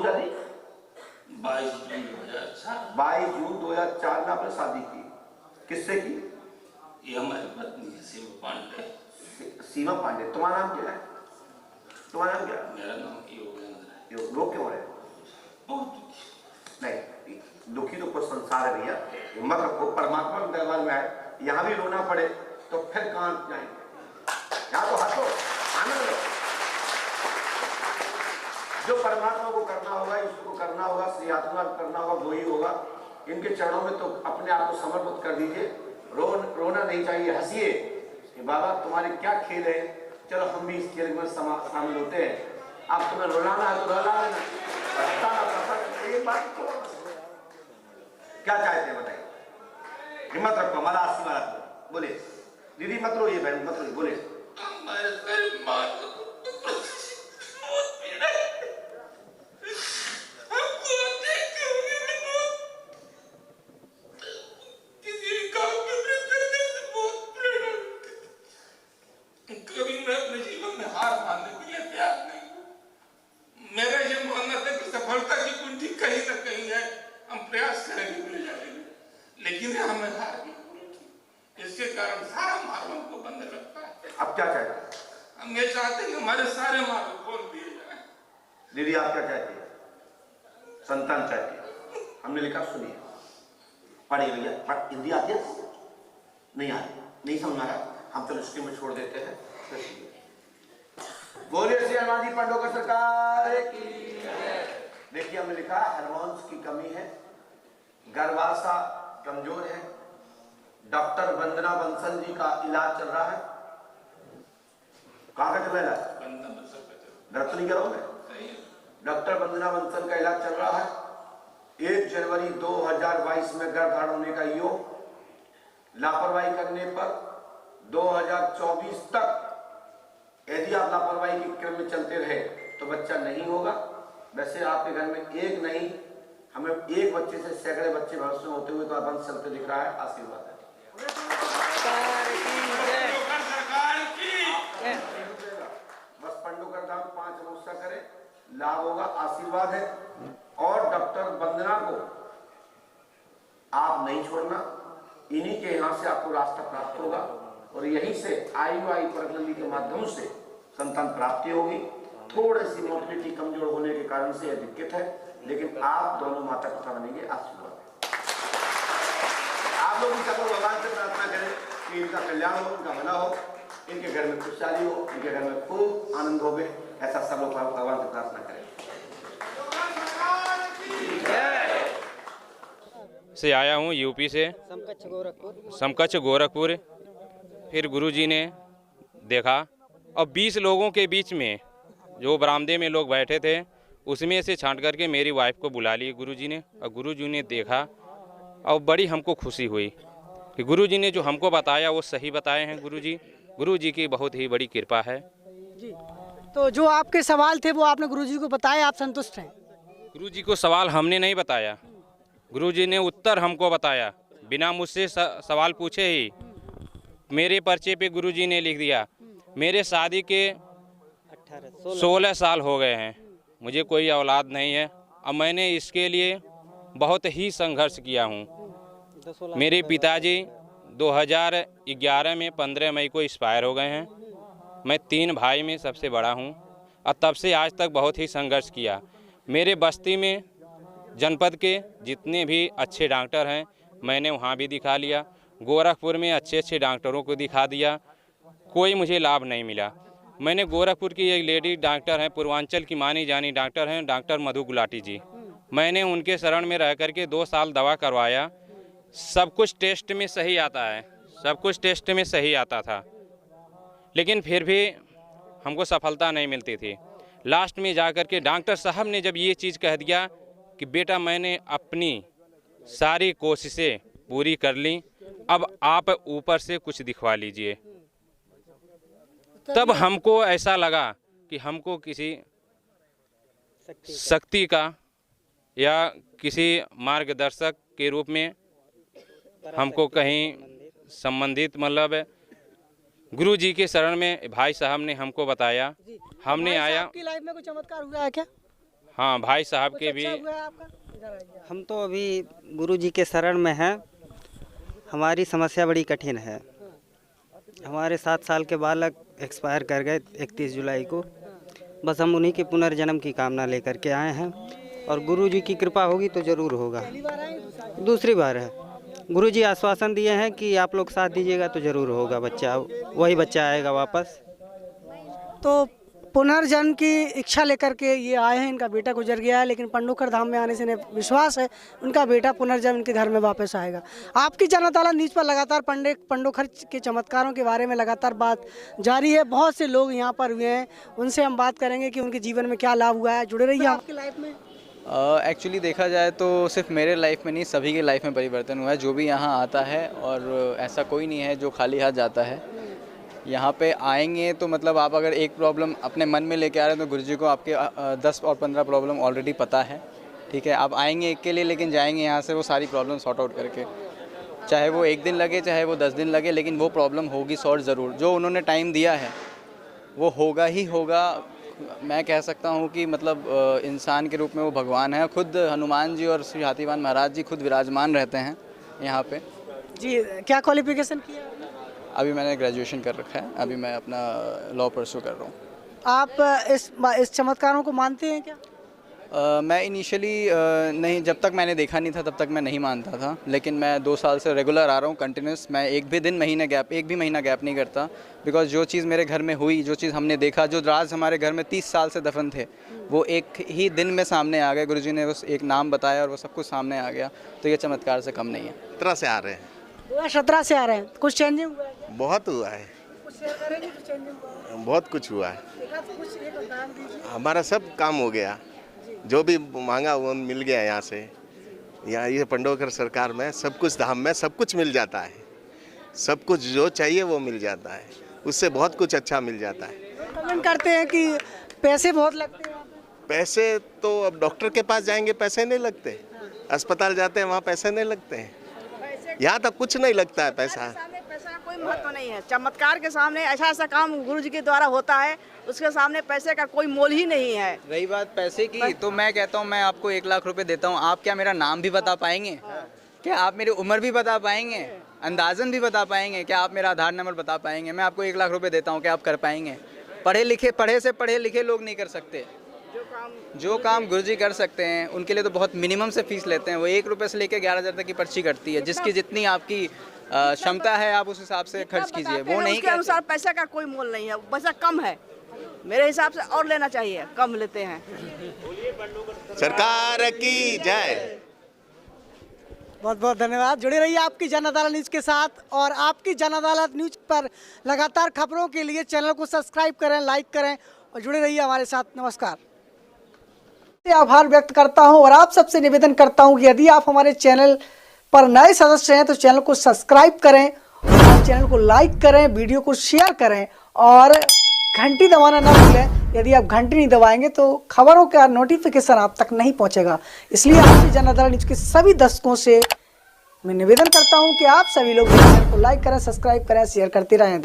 हुई शादी? 22 जून 2004 22 जून 2004 में आपने शादी की। किससे की? ये हमारी पत्नी है सीमा पांडे। सीमा पांडे। तुम्हारा नाम क्या है? तुम्हारा नाम क्या है? मेरा नाम योगेंद्र है। लोग क्यों रहे? बहुत नहीं, दुखी तो कुछ संसार है भैया, हिम्मत रखो, परमात्मा के दरबार में आए, यहाँ भी रोना पड़े तो फिर कहाँ जाएंगे? यहाँ तो हंसो, आनंद लो। जो परमात्मा को करना होगा, ईश्वर को करना होगा, श्री आत्मा को करना होगा, वही होगा। इनके चरणों में तो अपने आप को समर्पित कर दीजिए। रोना नहीं चाहिए, हंसिए कि बाबा तुम्हारे क्या खेल है, चलो हम भी इस खेल में शामिल होते हैं। आप तुम्हें रुलाना है तो रुला लेना, एक बात को क्या चाहते हैं बताइए? हिम्मत रखो, हमारा आशीर्वाद रखो। बोले दीदी मत रोइए, बहन मत रोइए, बोले लेकिन हमें हार गई, इसके कारण सारा मार्ग हमको बंद लगता है। अब क्या चाहते हैं? हम ये चाहते हैं कि हमारे सारे मार्ग खोल दिए जाए। दीदी आप क्या चाहती है? संतान चाहती है। हमने लिखा, सुनिए, पढ़िए भैया। हिंदी आती है? नहीं आती, नहीं समझ आ रहा, हम तो लिस्टी में छोड़ देते हैं। बोलिए श्री हनुमान जी पंडोकर सरकार की। देखिए हमने लिखा हार्मोन्स की कमी है, गर्भाशय कमजोर है, डॉक्टर वंदना बंसल जी का इलाज चल रहा है। कहाँ का चल रहा है इलाज? गलत नहीं कर रहा हूं मैं? डॉक्टर वंदना बंसल का इलाज चल रहा है। 1 जनवरी 2022 में गर्भधारण होने का योग, लापरवाही करने पर 2024 तक यदि आप लापरवाही के क्रम में चलते रहे तो बच्चा नहीं होगा। वैसे आपके घर में एक नहीं, हमें एक बच्चे से सैकड़े बच्चे भविष्य में होते हुए तो वंश चलते दिख रहा है। आशीर्वाद है बस पंडोकर धाम 5 अमावस्या करें, लाभ होगा, आशीर्वाद है। और डॉक्टर वंदना को आप नहीं छोड़ना, इन्हीं के यहाँ से आपको रास्ता प्राप्त होगा और यहीं से IUI प्रगति के माध्यम से संतान प्राप्ति होगी। थोड़ी सी मोटिलिटी कमजोर होने के कारण से यह दिक्कत है, लेकिन आप दोनों माता पिता बनेंगे। आशीर्वाद है। आप लोग भी सबको भगवान से प्रार्थना करें कि इनका कल्याण हो, इनका भला हो, इनके घर में खुशहाली हो, इनके घर में खूब आनंद हो। ऐसा सब लोग भगवान से प्रार्थना करें। से आया हूँ यूपी से, समकच्छ गोरखपुर। फिर गुरुजी ने देखा और 20 लोगों के बीच में जो बरामदे में लोग बैठे थे उसमें से छांट करके मेरी वाइफ को बुला लिए गुरुजी ने। और गुरुजी ने देखा और बड़ी हमको खुशी हुई कि गुरुजी ने जो हमको बताया वो सही बताए हैं। गुरुजी की बहुत ही बड़ी कृपा है जी। तो जो आपके सवाल थे वो आपने गुरुजी को बताया, आप संतुष्ट हैं? गुरुजी को सवाल हमने नहीं बताया, गुरुजी ने उत्तर हमको बताया। बिना मुझसे सवाल पूछे ही मेरे पर्चे पे गुरुजी ने लिख दिया। मेरे शादी के 16 साल हो गए हैं, मुझे कोई औलाद नहीं है और मैंने इसके लिए बहुत ही संघर्ष किया हूँ। मेरे पिताजी 2011 में 15 मई को एक्सपायर हो गए हैं। मैं 3 भाई में सबसे बड़ा हूँ और तब से आज तक बहुत ही संघर्ष किया। मेरे बस्ती में जनपद के जितने भी अच्छे डॉक्टर हैं मैंने वहाँ भी दिखा लिया, गोरखपुर में अच्छे डॉक्टरों को दिखा दिया, कोई मुझे लाभ नहीं मिला। मैंने गोरखपुर की एक लेडी डॉक्टर हैं, पूर्वांचल की मानी जानी डॉक्टर हैं, डॉक्टर मधु गुलाटी जी, मैंने उनके शरण में रह करके 2 साल दवा करवाया। सब कुछ टेस्ट में सही आता है, सब कुछ टेस्ट में सही आता था, लेकिन फिर भी हमको सफलता नहीं मिलती थी। लास्ट में जाकर के डॉक्टर साहब ने जब ये चीज़ कह दिया कि बेटा मैंने अपनी सारी कोशिशें पूरी कर ली, अब आप ऊपर से कुछ दिखवा लीजिए, तब हमको ऐसा लगा कि हमको किसी शक्ति का या किसी मार्गदर्शक के रूप में हमको कहीं संबंधित, मतलब गुरु जी के शरण में भाई साहब ने हमको बताया। हमने आया। आपकी लाइफ में कोई चमत्कार हुआ है क्या? हाँ भाई साहब के भी। अच्छा हुआ है आपका? इधर आइए। हम तो अभी गुरु जी के शरण में हैं। हमारी समस्या बड़ी कठिन है। हमारे 7 साल के बालक एक्सपायर कर गए 31 जुलाई को। बस हम उन्हीं के पुनर्जन्म की कामना लेकर के आए हैं और गुरु जी की कृपा होगी तो ज़रूर होगा। पहली बार आए, दूसरी बार है। गुरु जी आश्वासन दिए हैं कि आप लोग साथ दीजिएगा तो ज़रूर होगा, बच्चा वही बच्चा आएगा वापस। तो पुनर्जन्म की इच्छा लेकर के ये आए हैं। इनका बेटा गुजर गया है, लेकिन पंडोखर धाम में आने से इन्हें विश्वास है उनका बेटा पुनर्जन्म इनके घर में वापस आएगा। आपकी जनताला न्यूज़ पर लगातार पंडोखर के चमत्कारों के बारे में लगातार बात जारी है। बहुत से लोग यहाँ पर हुए हैं, उनसे हम बात करेंगे कि उनके जीवन में क्या लाभ हुआ है। जुड़े रहिए आपकी लाइफ में। एक्चुअली देखा जाए तो सिर्फ मेरे लाइफ में नहीं, सभी के लाइफ में परिवर्तन हुआ है। जो भी यहाँ आता है, और ऐसा कोई नहीं है जो खाली हाथ जाता है। यहाँ पे आएंगे तो मतलब आप अगर एक प्रॉब्लम अपने मन में लेके आ रहे हैं तो गुरुजी को आपके 10 और 15 प्रॉब्लम ऑलरेडी पता है। ठीक है, आप आएंगे एक के लिए, लेकिन जाएंगे यहाँ से वो सारी प्रॉब्लम सॉर्ट आउट करके। चाहे वो 1 दिन लगे, चाहे वो 10 दिन लगे, लेकिन वो प्रॉब्लम होगी सॉर्ट ज़रूर। जो उन्होंने टाइम दिया है वो होगा ही होगा। मैं कह सकता हूँ कि मतलब इंसान के रूप में वो भगवान है। खुद हनुमान जी और श्री हाथीवान महाराज जी खुद विराजमान रहते हैं यहाँ पे। जी, क्या क्वालिफिकेशन किया आपने? अभी मैंने ग्रेजुएशन कर रखा है। अभी मैं अपना लॉ परस्यू कर रहा हूँ। आप इस चमत्कारों को मानते हैं क्या? मैं इनिशियली नहीं, जब तक मैंने देखा नहीं था तब तक मैं नहीं मानता था, लेकिन मैं 2 साल से रेगुलर आ रहा हूँ कंटिन्यूस। मैं एक भी महीना गैप नहीं करता, बिकॉज जो चीज़ मेरे घर में हुई, जो चीज़ हमने देखा, जो राज हमारे घर में 30 साल से दफन थे, वो एक ही दिन में सामने आ गए। गुरुजी ने बस एक नाम बताया और वो सब कुछ सामने आ गया। तो ये चमत्कार से कम नहीं है। 17 से आ रहे हैं। 2017 से आ रहे हैं। कुछ चेंजिंग हुआ है? बहुत हुआ है, कुछ शेयर करेंगे तो चेंजिंग हुआ है? बहुत कुछ हुआ है। देखा तो कुछ एक उदाहरण दीजिए। हमारा सब काम हो गया, जो भी मांगा वो मिल गया। यहाँ से यहाँ ये पंडोखर सरकार में सब कुछ, धाम में सब कुछ मिल जाता है। सब कुछ जो चाहिए वो मिल जाता है, उससे बहुत कुछ अच्छा मिल जाता है। कमेंट करते हैं कि पैसे बहुत लगते हैं वहाँ पे। पैसे तो अब डॉक्टर के पास जाएंगे पैसे नहीं लगते, अस्पताल जाते हैं वहाँ पैसे नहीं लगते हैं। यहाँ तक कुछ नहीं लगता है पैसा। पैसा का कोई महत्व नहीं है। चमत्कार के सामने ऐसा काम गुरु जी के द्वारा होता है, उसके सामने पैसे का कोई मोल ही नहीं है। रही बात पैसे की, तो मैं कहता हूँ मैं आपको 1 लाख रुपए देता हूँ, आप क्या मेरा नाम भी बता पाएंगे? क्या आप मेरी उम्र भी बता पाएंगे? अंदाजन भी बता पाएंगे? क्या आप मेरा आधार नंबर बता पाएंगे? मैं आपको 1 लाख रुपए देता हूँ, क्या आप कर पाएंगे? पढ़े लिखे लोग नहीं कर सकते। जो काम गुरुजी कर सकते हैं उनके लिए तो बहुत मिनिमम से फीस लेते हैं। वो 1 रुपये से लेकर 11,000 तक की पर्ची कटती है। जिसकी जितनी आपकी क्षमता है आप उस हिसाब से खर्च कीजिए। वो नहीं उसके अनुसार पैसे का कोई मोल नहीं है। पैसा कम है मेरे हिसाब से, और लेना चाहिए, कम लेते हैं। सरकार की जय। बहुत बहुत धन्यवाद। जुड़े रहिए आपकी जन अदालत न्यूज़ के साथ, और आपकी जन अदालत न्यूज़ पर लगातार खबरों के लिए चैनल को सब्सक्राइब करें, लाइक करें और जुड़े रहिए हमारे साथ। नमस्कार। आभार व्यक्त करता हूं और आप सबसे निवेदन करता हूं कि यदि आप हमारे चैनल पर नए सदस्य हैं तो चैनल को सब्सक्राइब करें, और चैनल को लाइक करें, वीडियो को शेयर करें और घंटी दबाना ना भूलें। यदि आप घंटी नहीं दबाएंगे तो खबरों का नोटिफिकेशन आप तक नहीं पहुंचेगा। इसलिए आपकी जन अदालत न्यूज़ के सभी दर्शकों से मैं निवेदन करता हूं कि आप सभी लोग चैनल को लाइक करें, सब्सक्राइब करें, शेयर करते रहें।